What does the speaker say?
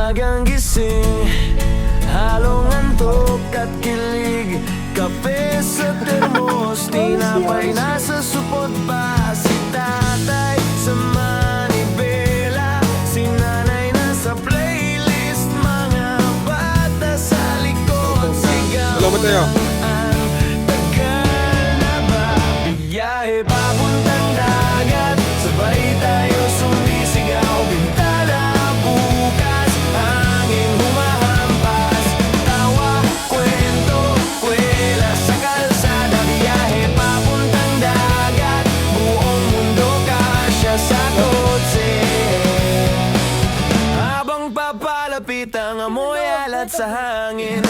umagang gising, halong antok at kilig. Kape sa termos, tinapay nasa supot pa. Si tatay sa manibela, si nanay nasa playlist. Mga bata sa likod, sigaw ng tagal na ba? Biyahe papuntang dagat, sabay tayo sumisigaw. Bintana bukas, hangin humahampas. Tawa, kwento, kwela sa kalsada. Biyahe papuntang dagat, buong mundo kasya sa kotse. Habang papalapit ang amoy alat sa hangin.